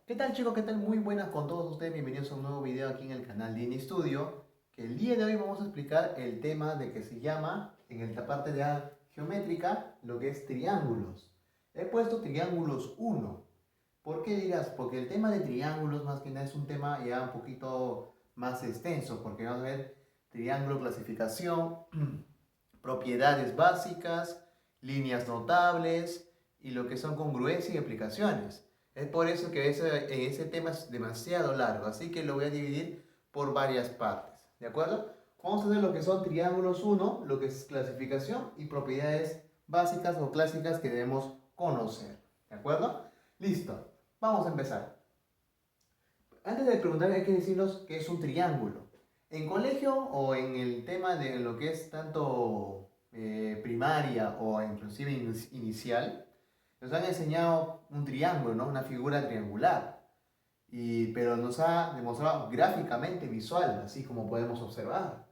¿Qué tal chicos? ¿Qué tal? Muy buenas con todos ustedes. Bienvenidos a un nuevo video aquí en el canal de InStudio. Que el día de hoy vamos a explicar el tema de que se llama, en la parte de geométrica, lo que es triángulos. He puesto triángulos 1. ¿Por qué dirás? Porque el tema de triángulos más que nada es un tema ya un poquito más extenso. Porque vamos a ver triángulo, clasificación, propiedades básicas, líneas notables y lo que son congruencias y aplicaciones. Es por eso que ese tema es demasiado largo, así que lo voy a dividir por varias partes, ¿de acuerdo? Vamos a ver lo que son triángulos 1, lo que es clasificación y propiedades básicas o clásicas que debemos conocer, ¿de acuerdo? Listo, vamos a empezar. Antes de preguntar hay que decirnos qué es un triángulo. En colegio o en el tema de lo que es tanto primaria o inclusive inicial, nos han enseñado un triángulo, ¿no? Una figura triangular. Pero nos ha demostrado gráficamente visual, así como podemos observar.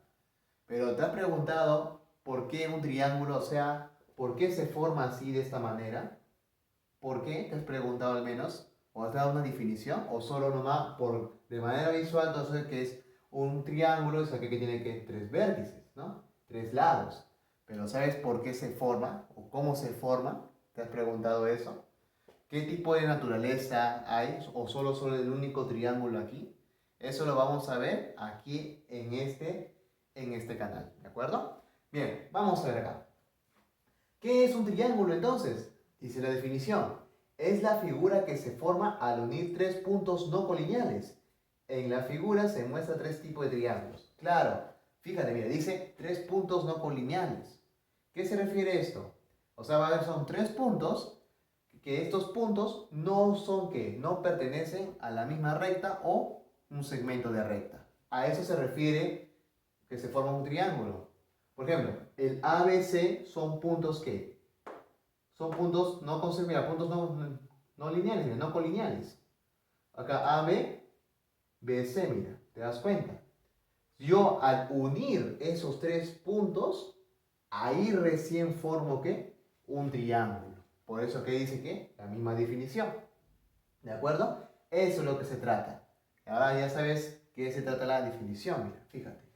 Pero te has preguntado por qué un triángulo, o sea, por qué se forma así de esta manera. ¿Por qué? ¿Te has preguntado al menos? ¿O has dado una definición? ¿O solo nomás de manera visual, entonces que es un triángulo, es aquel que tiene tres vértices, ¿no? Tres lados. Pero ¿sabes por qué se forma? ¿O cómo se forma? ¿Te has preguntado eso? ¿Qué tipo de naturaleza hay? ¿O solo el único triángulo aquí? Eso lo vamos a ver aquí en este canal, ¿de acuerdo? Bien, vamos a ver acá. ¿Qué es un triángulo entonces? Dice la definición. Es la figura que se forma al unir tres puntos no colineales. En la figura se muestra tres tipos de triángulos. Claro, fíjate, mira, dice tres puntos no colineales. ¿Qué se refiere esto? O sea, va a haber son tres puntos, que estos puntos no son que no pertenecen a la misma recta o un segmento de recta. A eso se refiere que se forma un triángulo. Por ejemplo, el ABC son puntos que son puntos no mira, puntos no lineales, no colineales. Acá AB, BC, mira, ¿te das cuenta? Yo al unir esos tres puntos, ahí recién formo ¿qué? Un triángulo. Por eso que dice que la misma definición. ¿De acuerdo? Eso es lo que se trata. Ahora ya sabes qué se trata la definición, mira, fíjate.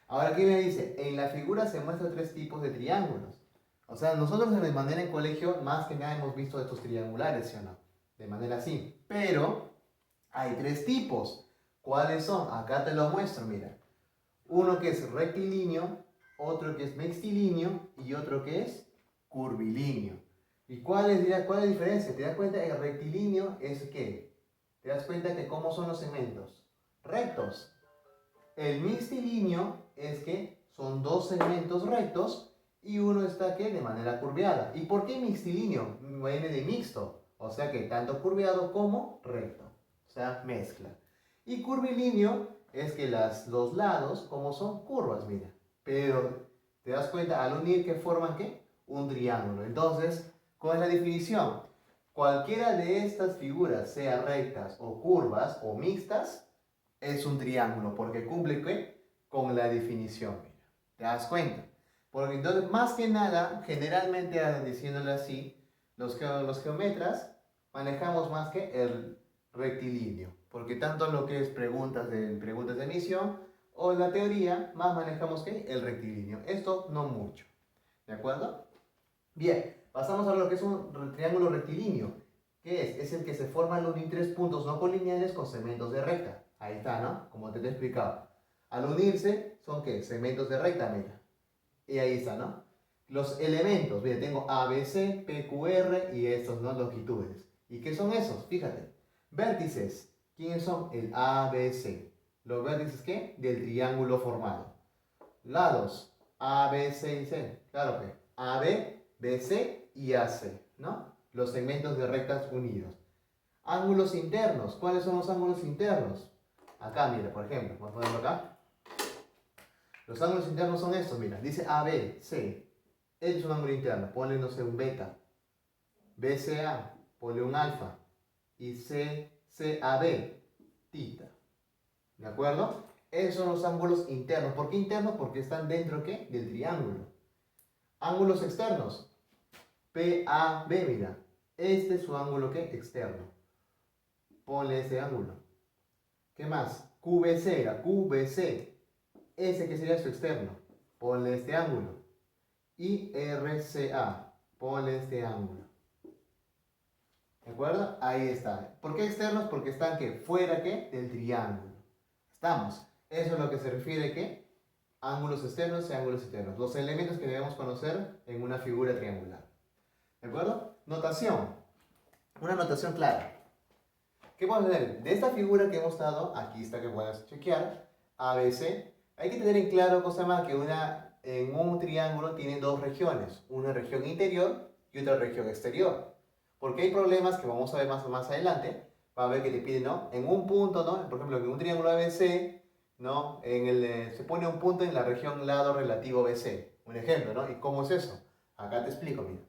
Ahora aquí me dice, en la figura se muestran tres tipos de triángulos. O sea, nosotros de manera en colegio más que nada hemos visto estos triangulares, ¿sí o no? De manera así. Pero hay tres tipos. ¿Cuáles son? Acá te lo muestro, mira. Uno que es rectilíneo, otro que es mixtilíneo y otro que es curvilíneo. ¿Y cuál es la diferencia? ¿Te das cuenta? El rectilíneo es ¿qué? ¿Te das cuenta que cómo son los segmentos? Rectos. El mixtilíneo es que son dos segmentos rectos y uno está ¿qué? De manera curveada. ¿Y por qué mixtilíneo? Viene de mixto. O sea que tanto curveado como recto. O sea, mezcla. Y curvilíneo es que los lados, como son curvas, mira. Pero te das cuenta al unir que forman ¿qué? Un triángulo. Entonces, ¿cuál es la definición? Cualquiera de estas figuras, sea rectas o curvas o mixtas, es un triángulo porque cumple ¿qué? Con la definición. Mira. ¿Te das cuenta? Porque entonces, más que nada, generalmente diciéndolo así, los geometras manejamos más que el rectilíneo. Porque tanto lo que es preguntas de emisión o en la teoría, más manejamos que el rectilíneo. Esto no mucho. ¿De acuerdo? Bien, pasamos a lo que es un triángulo rectilíneo. ¿Qué es? Es el que se forma al unir tres puntos no colineales con segmentos de recta. Ahí está, ¿no? Como te he explicado. Al unirse, ¿son qué? Segmentos de recta, mira. Y ahí está, ¿no? Los elementos, mira, tengo ABC, PQR y estos, ¿no? Longitudes. ¿Y qué son esos? Fíjate. Vértices. ¿Quiénes son? El ABC. ¿Los vértices qué? Del triángulo formado. Lados. A, B, C y C. Claro que AB, BC y AC, ¿no? Los segmentos de rectas unidos. Ángulos internos. ¿Cuáles son los ángulos internos? Acá, mira, por ejemplo, vamos a ponerlo acá. Los ángulos internos son estos, mira. Dice ABC. Este es un ángulo interno. Ponle, no sé, un beta. BCA. Ponle un alfa. Y CCAB. Tita. ¿De acuerdo? Esos son los ángulos internos. ¿Por qué internos? Porque están dentro, ¿qué? Del triángulo. Ángulos externos. PAB, mira. Este es su ángulo, ¿qué? Externo. ponle ese ángulo. ¿Qué más? QVC, era QVC. Ese que sería su externo, ponle este ángulo. Y RCA, ponle este ángulo. ¿De acuerdo? Ahí está. ¿Por qué externos? Porque están ¿qué? Fuera ¿qué? Del triángulo. Estamos. Eso es lo que se refiere ¿qué? Ángulos externos y ángulos internos. Los elementos que debemos conocer en una figura triangular. ¿De acuerdo? Notación. Una notación clara. ¿Qué podemos hacer? De esta figura que hemos dado, aquí está que puedes chequear, ABC, hay que tener en claro, cosa más, que en un triángulo tiene dos regiones, una región interior y otra región exterior. Porque hay problemas que vamos a ver más adelante, va a ver que te piden, ¿no? En un punto, ¿no? Por ejemplo, en un triángulo ABC, ¿no? Se pone un punto en la región lado relativo BC. Un ejemplo, ¿no? ¿Y cómo es eso? Acá te explico, mira.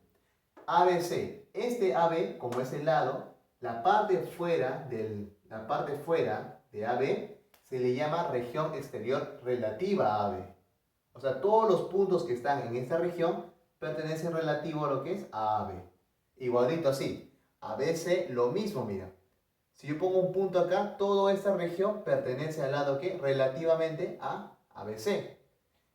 ABC, este AB, como es el lado, la parte fuera de AB se le llama región exterior relativa a AB. O sea, todos los puntos que están en esta región pertenecen relativo a lo que es a AB. Igualito así, ABC lo mismo, mira. Si yo pongo un punto acá, toda esta región pertenece al lado que relativamente a ABC.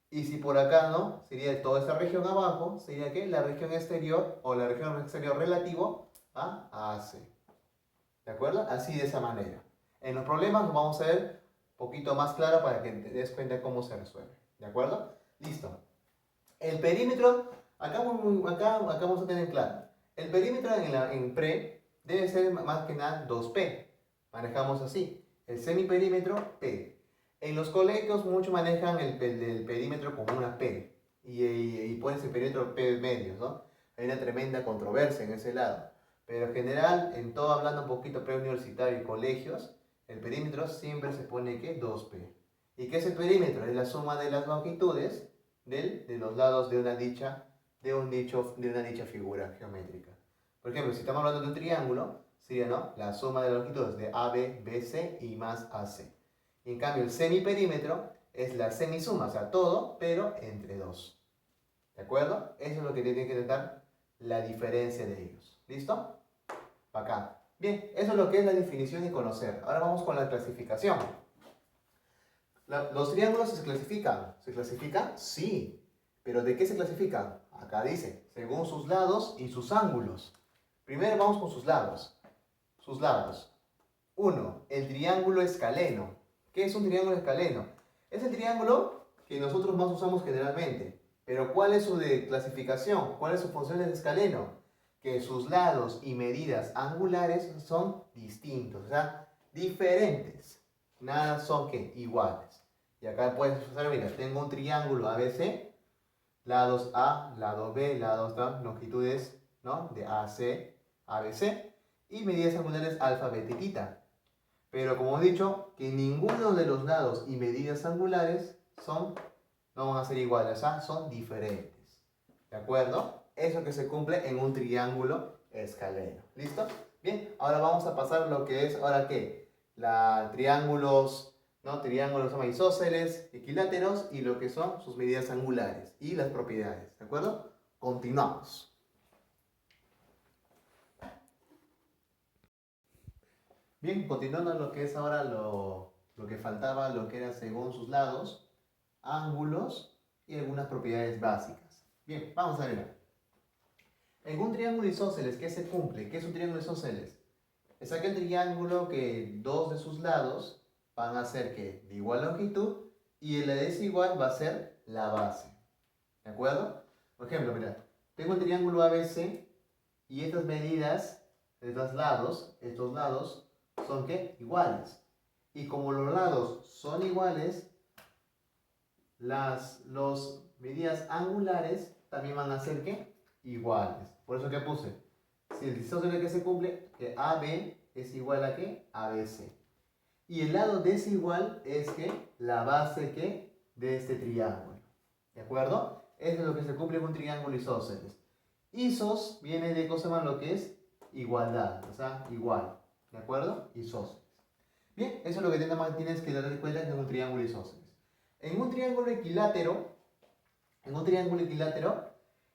Y si por acá no, sería toda esta región abajo, sería que la región exterior o la región exterior relativo a AC. ¿De acuerdo? Así de esa manera. En los problemas lo vamos a ver un poquito más claro para que te des cuenta cómo se resuelve. ¿De acuerdo? Listo. El perímetro, acá vamos a tener claro. El perímetro en pre debe ser más que nada 2P. Manejamos así. El semiperímetro P. En los colegios muchos manejan el perímetro como una P. Y ponen ese perímetro P medios, ¿no? Hay una tremenda controversia en ese lado. Pero en general, en todo hablando un poquito preuniversitario y colegios, el perímetro siempre se pone que 2P. ¿Y qué es el perímetro? Es la suma de las longitudes de los lados de una dicha figura geométrica. Por ejemplo, si estamos hablando de un triángulo, sería ¿no? la suma de las longitudes de AB, BC y más AC. Y en cambio, el semiperímetro es la semisuma, o sea, todo, pero entre dos. ¿De acuerdo? Eso es lo que tiene que notar la diferencia de ellos. ¿Listo? Acá. Bien, eso es lo que es la definición y conocer. Ahora vamos con la clasificación. ¿Los triángulos se clasifican? ¿Se clasifican? Sí. ¿Pero de qué se clasifican? Acá dice, según sus lados y sus ángulos. Primero vamos con sus lados. Sus lados. 1. El triángulo escaleno. ¿Qué es un triángulo escaleno? Es el triángulo que nosotros más usamos generalmente. Pero ¿cuál es su clasificación? ¿Cuál es su función de escaleno? Que sus lados y medidas angulares son distintos, o sea, diferentes. Nada son ¿qué? Iguales. Y acá puedes usar, mira, tengo un triángulo ABC, lados A, lado B, lados A, longitudes, ¿no? De AC, ABC, y medidas angulares alfa, beta y tita. Pero como he dicho, que ninguno de los lados y medidas angulares no van a ser iguales, o sea, son diferentes. ¿De acuerdo? Eso que se cumple en un triángulo escaleno. ¿Listo? Bien, ahora vamos a pasar a lo que es, ¿ahora qué? Triángulos, ¿no? Triángulos son isósceles, equiláteros y lo que son sus medidas angulares y las propiedades. ¿De acuerdo? Continuamos. Bien, continuando lo que es ahora lo que faltaba, lo que era según sus lados, ángulos y algunas propiedades básicas. Bien, vamos a ver. En un triángulo isósceles, ¿qué se cumple? ¿Qué es un triángulo isósceles? Es aquel triángulo que dos de sus lados van a ser ¿qué? De igual longitud y la desigual va a ser la base. ¿De acuerdo? Por ejemplo, mira, tengo el triángulo ABC y estas medidas de estos lados son ¿qué? Iguales. Y como los lados son iguales, las medidas angulares también van a ser ¿qué? Iguales. Por eso que puse, si el isósceles que se cumple, que AB es igual a ¿qué? ABC. Y el lado desigual es que la base ¿qué? De este triángulo. ¿De acuerdo? Eso es lo que se cumple con un triángulo isósceles. Isos viene de cosa más lo que es igualdad, o sea, igual. ¿De acuerdo? Isósceles. Bien, eso es lo que tienes que darte cuenta en un triángulo isósceles. En un triángulo equilátero,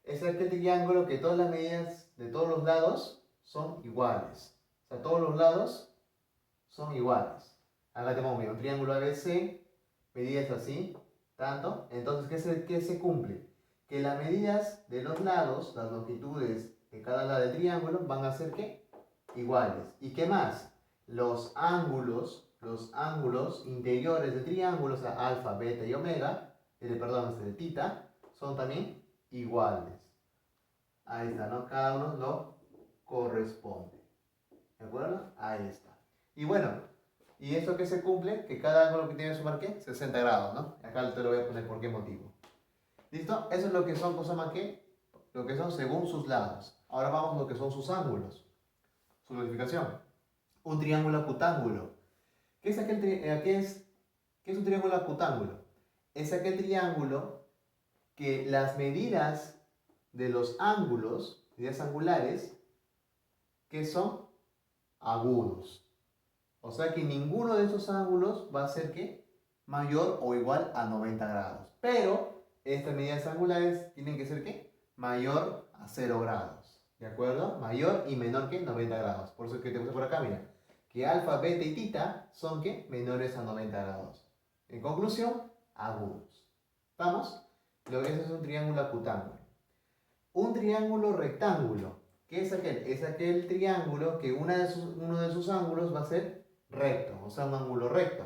es aquel triángulo que todas las medidas de todos los lados son iguales. O sea, todos los lados son iguales. Acá tenemos un triángulo ABC, medidas así, tanto. Entonces, ¿qué se cumple? Que las medidas de los lados, las longitudes de cada lado del triángulo, van a ser ¿qué? Iguales. ¿Y qué más? Los ángulos interiores del triángulo, o sea, alfa, beta y omega, perdón, de tita, son también iguales. Ahí está, ¿no? Cada uno lo corresponde. ¿De acuerdo? Ahí está. Y bueno, ¿y esto que se cumple? Que cada ángulo que tiene sumar ¿qué? 60 grados, ¿no? Acá te lo voy a poner por qué motivo. ¿Listo? Eso es lo que son, ¿cómo se qué? Lo que son según sus lados. Ahora vamos a lo que son sus ángulos. Su clasificación. Un triángulo acutángulo. ¿Qué es qué es un triángulo acutángulo? Es aquel triángulo que las medidas de los ángulos, medidas angulares, que son agudos. O sea que ninguno de esos ángulos va a ser ¿qué? Mayor o igual a 90 grados. Pero estas medidas angulares tienen que ser ¿qué? Mayor a 0 grados. ¿De acuerdo? Mayor y menor que 90 grados. Por eso es que te puse por acá, mira. Que alfa, beta y tita son ¿qué? Menores a 90 grados. En conclusión, agudos. ¿Estamos? Lo que es un triángulo acutángulo. Un triángulo rectángulo. ¿Qué es aquel? Es aquel triángulo que uno de sus ángulos va a ser recto, o sea, un ángulo recto.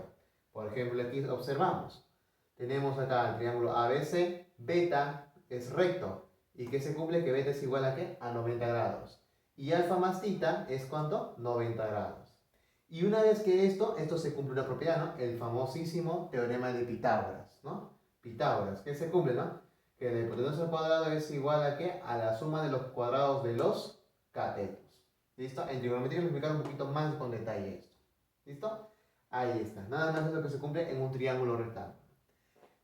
Por ejemplo, aquí observamos. Tenemos acá el triángulo ABC, beta es recto. ¿Y qué se cumple? Que beta es igual a ¿qué? A 90 grados. Y alfa más tita es ¿cuánto? 90 grados. Y una vez que esto se cumple una propiedad, ¿no? El famosísimo teorema de Pitágoras, ¿no? Pitágoras, ¿qué se cumple, no? Que la hipotenusa al cuadrado es igual a ¿qué? A la suma de los cuadrados de los catetos. ¿Listo? En trigonometría voy a explicar un poquito más con detalle esto. ¿Listo? Ahí está. Nada más es lo que se cumple en un triángulo rectángulo.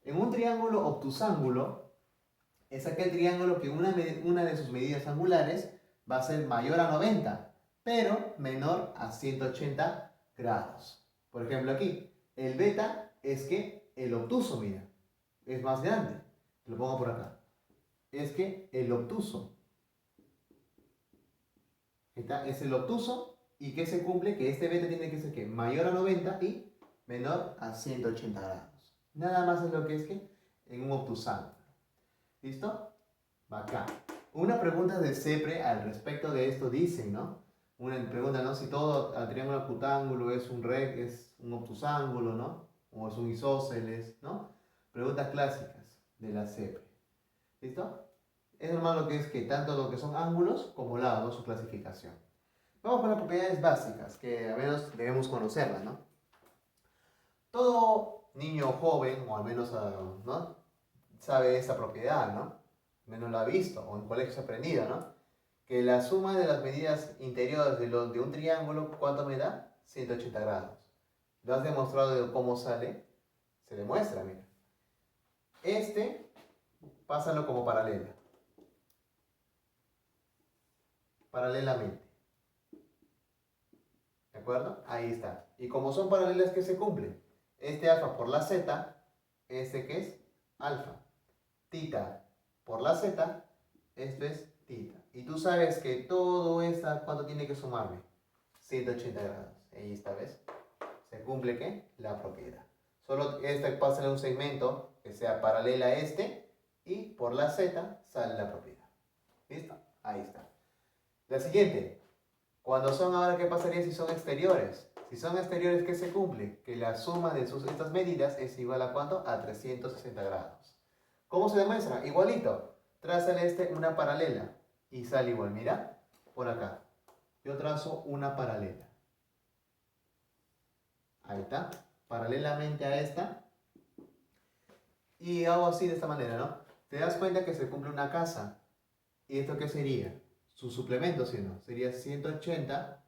En un triángulo obtusángulo es aquel triángulo que una de sus medidas angulares va a ser mayor a 90, pero menor a 180 grados. Por ejemplo aquí, el beta es que el obtuso, mira, es más grande. Lo pongo por acá. Es que el obtuso. Es el obtuso. ¿Y qué se cumple? Que este beta tiene que ser ¿qué? Mayor a 90 y menor a 180 grados. Nada más es lo que es que en un obtusángulo. ¿Listo? Bacán. Una pregunta de CEPRE al respecto de esto dicen, ¿no? Una pregunta, ¿no? Si todo el triángulo acutángulo es un obtusángulo, ¿no? O es un isósceles, ¿no? Preguntas clásicas de la CEPRE. ¿Listo? Es normal lo que es que tanto lo que son ángulos como lados, ¿no? Su clasificación. Vamos con las propiedades básicas, que al menos debemos conocerlas, ¿no? Todo niño joven, o al menos, ¿no? Sabe esa propiedad, ¿no? Al menos la ha visto, o en colegio se ha aprendido, ¿no? Que la suma de las medidas interiores de un triángulo, ¿cuánto me da? 180 grados. ¿Lo has demostrado de cómo sale? Se demuestra, mira. Pásalo como paralela. Paralelamente. ¿De acuerdo? Ahí está. Y como son paralelas que se cumplen, alfa por la z, que es alfa. Tita por la z, esto es tita. Y tú sabes que todo esto, ¿cuánto tiene que sumarme? 180 grados. Ahí está, ¿ves? ¿Se cumple qué? La propiedad. Solo pasa en un segmento que sea paralela a y por la z sale la propiedad. ¿Listo? Ahí está. La siguiente. Cuando son ahora, ¿qué pasaría si son exteriores? Si son exteriores, ¿qué se cumple? Que la suma de estas medidas es igual a ¿cuánto? A 360 grados. ¿Cómo se demuestra? Igualito. Trázale una paralela y sale igual. Mira, por acá. Yo trazo una paralela. Ahí está. Paralelamente a esta. Y hago así de esta manera, ¿no? Te das cuenta que se cumple una casa. ¿Y esto qué sería? Su suplemento, ¿sí o no? Sería 180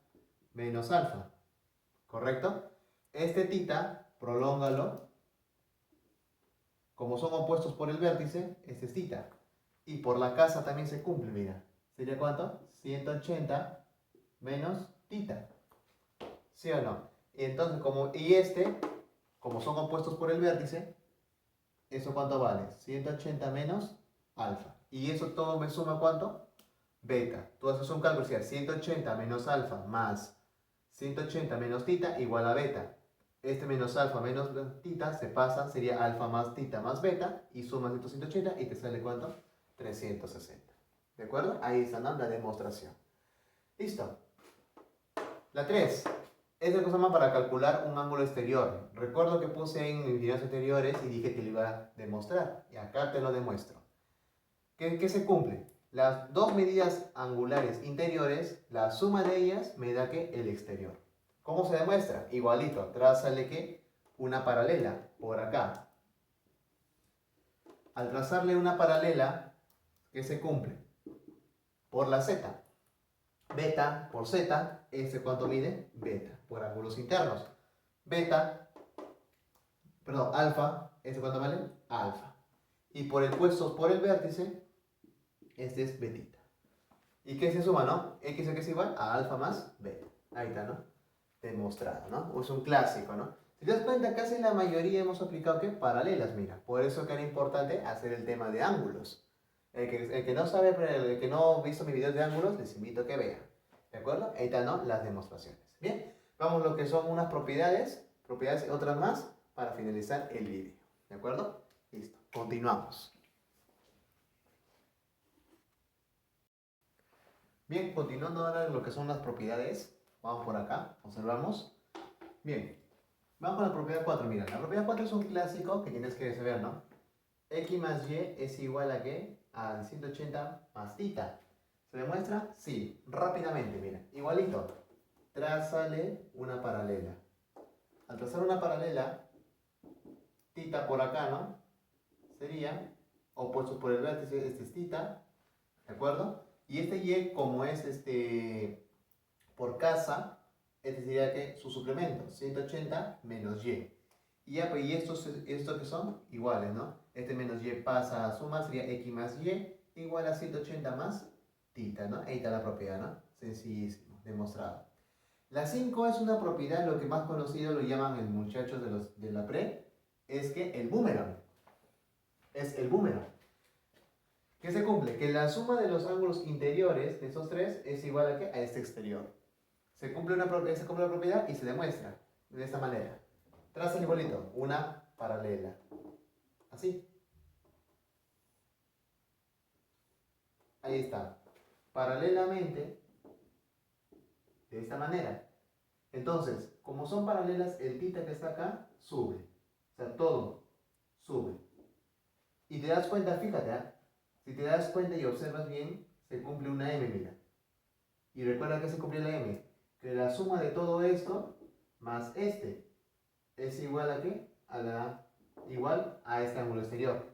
menos alfa. ¿Correcto? Tita, prolóngalo. Como son opuestos por el vértice, este es tita. Y por la casa también se cumple, mira. ¿Sería cuánto? 180 menos tita. ¿Sí o no? Y entonces, como son opuestos por el vértice, ¿eso cuánto vale? 180 menos alfa. Y eso todo me suma ¿cuánto? Beta. Tú haces un cálculo, o sea, 180 menos alfa más 180 menos tita igual a beta. Este menos alfa menos tita se pasa, sería alfa más tita más beta, y sumas estos 180 y te sale ¿cuánto? 360. ¿De acuerdo? Ahí está, ¿no? La demostración. Listo. La 3. Es la cosa más para calcular un ángulo exterior. Recuerdo que puse en mis videos anteriores y dije que lo iba a demostrar. Y acá te lo demuestro. ¿Qué se cumple? Las dos medidas angulares interiores, la suma de ellas me da que el exterior. ¿Cómo se demuestra? Igualito, trázale que una paralela por acá. Al trazarle una paralela, ¿qué se cumple? Por la z. Beta por z, ¿este cuánto mide? Beta, por ángulos internos. Beta, perdón, alfa, ¿este cuánto vale? Alfa. Y por el puesto por el vértice, este es betita. ¿Y qué se suma, no? X es igual a alfa más beta. Ahí está, ¿no? Demostrado, ¿no? Es un clásico, ¿no? Si te das cuenta, casi la mayoría hemos aplicado, ¿qué? Paralelas, mira. Por eso que era importante hacer el tema de ángulos. El que no sabe, el que no ha visto mis videos de ángulos, les invito a que vean. ¿De acuerdo? Ahí están, ¿no? Las demostraciones. Bien, vamos a lo que son unas propiedades y otras más para finalizar el vídeo. ¿De acuerdo? Listo. Continuamos. Bien, continuando ahora lo que son las propiedades. Vamos por acá, observamos. Bien, vamos con la propiedad 4. Mira, la propiedad 4 es un clásico que tienes que saber, ¿no? X más Y es igual a ¿qué? A 180 más tita. ¿Se demuestra? Sí, rápidamente, mira. Igualito. Trázale una paralela. Al trazar una paralela, tita por acá, ¿no? Sería opuestos por el vértice, este es tita, ¿de acuerdo? Y este Y, como es por casa, este sería que su suplemento, 180 menos Y. Y ya, pues, y estos que son iguales, ¿no? Este menos Y pasa a sumar, sería X más Y igual a 180 más tita, ¿no? Ahí está la propiedad, ¿no? Sencillísimo, demostrado. La 5 es una propiedad, lo que más conocido lo llaman el muchachos de la pre, es que el boomerang. Es el boomerang. ¿Qué se cumple? Que la suma de los ángulos interiores de esos tres es igual a ¿qué? A este exterior. Se cumple la propiedad y se demuestra de esta manera. Traza el igualito, una paralela. Así. Ahí está. Paralelamente, de esta manera. Entonces, como son paralelas, el tita que está acá sube. O sea, todo sube. Y te das cuenta, fíjate, ¿eh? Si te das cuenta y observas bien, se cumple una M, mira. Y recuerda que se cumple la M. Que la suma de todo esto más este es igual a ¿qué? Igual a este ángulo exterior.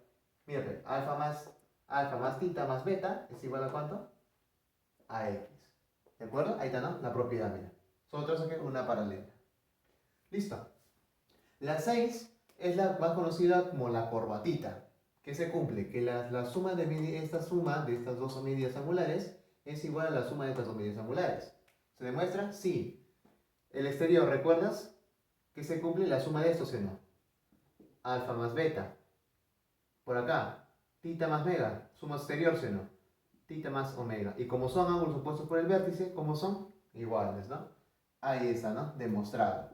Mírate, alfa más tita más beta es igual a ¿cuánto? A X. ¿De acuerdo? Ahí está, ¿no? La propiedad, mira. Solo tenemos aquí una paralela. Listo. La 6 es la más conocida como la corbatita. ¿Qué se cumple? Que la suma de esta suma de estas dos medidas angulares es igual a la suma de estas dos medidas angulares. ¿Se demuestra? Sí. El exterior, ¿recuerdas? Que se cumple la suma de estos, ¿no? Alfa más beta. Por acá, tita más mega, suma exterior, ¿no? Tita más omega. Y como son ángulos opuestos por el vértice, ¿cómo son? Iguales, ¿no? Ahí está, ¿no? Demostrado.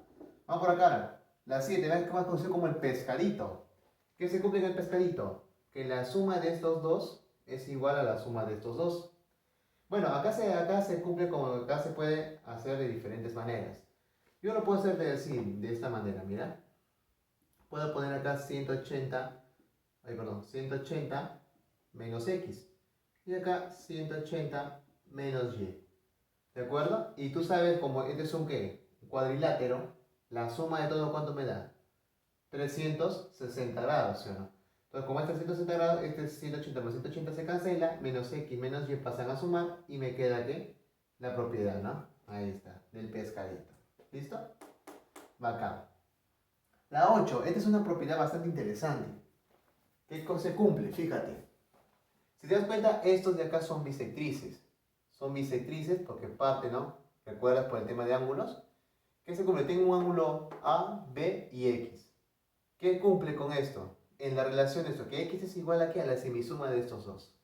Vamos por acá. La 7, ¿ves? Más conocido como el pescadito. ¿Qué se cumple con el pescadito? Que la suma de estos dos es igual a la suma de estos dos. Bueno, acá se cumple como acá se puede hacer de diferentes maneras. Yo lo puedo hacer de esta manera, mira. Puedo poner acá 180 menos X. Y acá 180 menos Y. ¿De acuerdo? Y tú sabes, como este es un ¿qué? Un cuadrilátero, la suma de todo, ¿cuánto me da? 360 grados, ¿sí o no? Entonces, como este es 360 grados, este es 180 más 180 se cancela, menos X menos Y pasan a sumar y me queda ¿qué? La propiedad, ¿no? Ahí está, del pescadito. ¿Listo? Bacán. La 8, esta es una propiedad bastante interesante. ¿Qué se cumple? Fíjate. Si te das cuenta, estos de acá son bisectrices. Son bisectrices porque parte, ¿no? ¿Recuerdas por el tema de ángulos? ¿Qué se cumple? Tengo un ángulo A, B y X. ¿Qué cumple con esto? En la relación esto, que X es igual a ¿qué? A la semisuma de estos dos.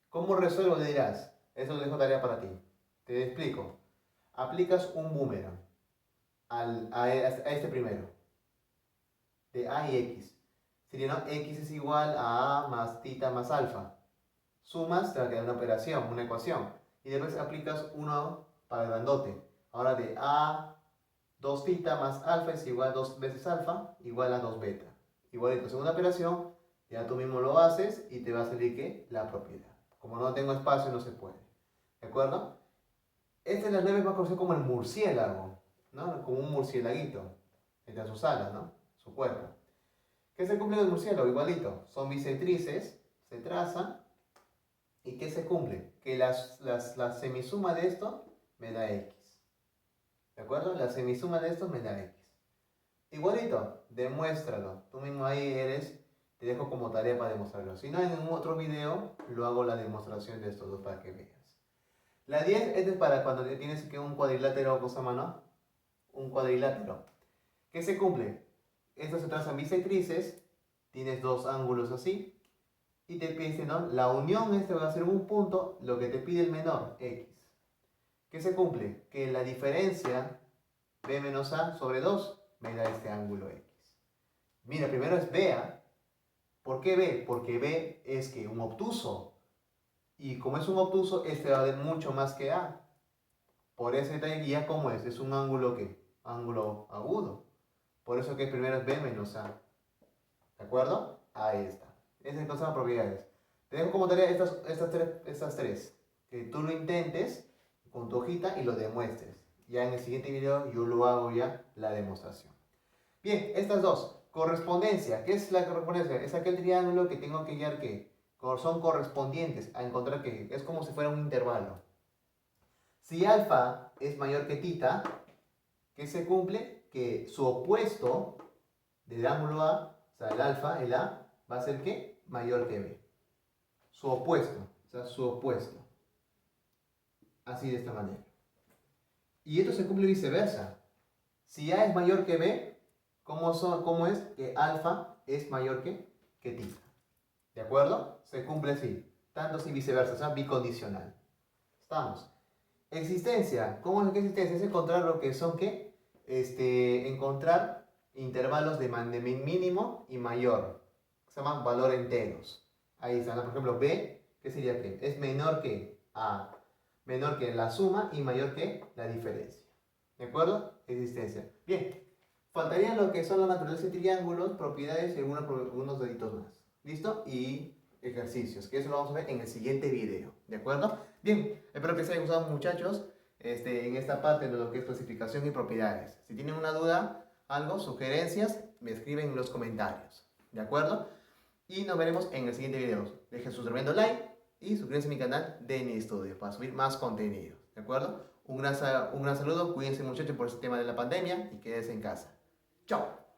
¿Cómo resuelvo? Le dirás. Eso lo dejo tarea para ti. Te explico. aplicas un boomerang a este primero, de A y X. Sería, ¿no? X es igual a A más tita más alfa. Sumas, te va a quedar una operación, una ecuación. Y después aplicas uno para el grandote. Ahora de A 2 tita más alfa es igual a 2 veces alfa, igual a 2 beta. Igualito, segunda operación, ya tú mismo lo haces y te va a salir que la propiedad. Como no tengo espacio, no se puede. ¿De acuerdo? Este de las 9 es más conocido como el murciélago, ¿no? Como un murciélaguito. Entre sus alas, ¿no? Su cuerpo. ¿Qué se cumple del murciélago? Igualito. Son bisectrices, se trazan. ¿Y qué se cumple? Que la semisuma de esto me da X. ¿De acuerdo? La semisuma de esto me da X. Igualito, demuéstralo. Tú mismo ahí te dejo como tarea para demostrarlo. Si no, en un otro video lo hago la demostración de estos dos para que veas. La 10, este es para cuando tienes que un cuadrilátero, cosa mano, un cuadrilátero. ¿Qué se cumple? Estos se trazan bisectrices, tienes dos ángulos así, y te pide, ¿no? La unión va a ser un punto, lo que te pide el menor, X. ¿Qué se cumple? Que la diferencia B menos A sobre 2 me da este ángulo X. Mira, primero es B, ¿ah? ¿Por qué B? Porque B es que un obtuso. Y como es un obtuso, este va a valer mucho más que A. Por ese detalle, ¿ya cómo es? Es un ángulo ¿qué? Ángulo agudo. Por eso que primero es B menos A. ¿De acuerdo? Ahí está. Esas son las propiedades. Te dejo como tarea estas tres. Que tú lo intentes con tu hojita y lo demuestres. Ya en el siguiente video yo lo hago ya la demostración. Bien, estas dos. Correspondencia. ¿Qué es la correspondencia? Es aquel triángulo que tengo que hallar que son correspondientes a encontrar que es como si fuera un intervalo. Si alfa es mayor que tita, ¿qué se cumple? Que su opuesto del ángulo A, o sea, el alfa, el A, va a ser ¿qué? Mayor que B. Su opuesto, o sea, su opuesto. Así de esta manera. Y esto se cumple viceversa. Si A es mayor que B, ¿cómo es que alfa es mayor que tita? ¿De acuerdo? Se cumple así. Tanto si viceversa, o sea, bicondicional. ¿Estamos? Existencia. ¿Cómo es que existencia? Es encontrar lo que son ¿qué? Encontrar intervalos de mínimo y mayor. Se llaman valor enteros. Ahí están. Por ejemplo, B, ¿qué sería qué? Es menor que A. Menor que la suma y mayor que la diferencia. ¿De acuerdo? Existencia. Bien. Faltarían lo que son la naturaleza de triángulos, propiedades y algunos deditos más. ¿Listo? Y ejercicios, que eso lo vamos a ver en el siguiente video. ¿De acuerdo? Bien, espero que les haya gustado, muchachos, en esta parte de lo que es clasificación y propiedades. Si tienen una duda, algo, sugerencias, me escriben en los comentarios. ¿De acuerdo? Y nos veremos en el siguiente video. Dejen su tremendo like y suscríbanse a mi canal DNI Studio para subir más contenido. ¿De acuerdo? Un gran saludo, cuídense muchachos por este tema de la pandemia y quédense en casa. Chao.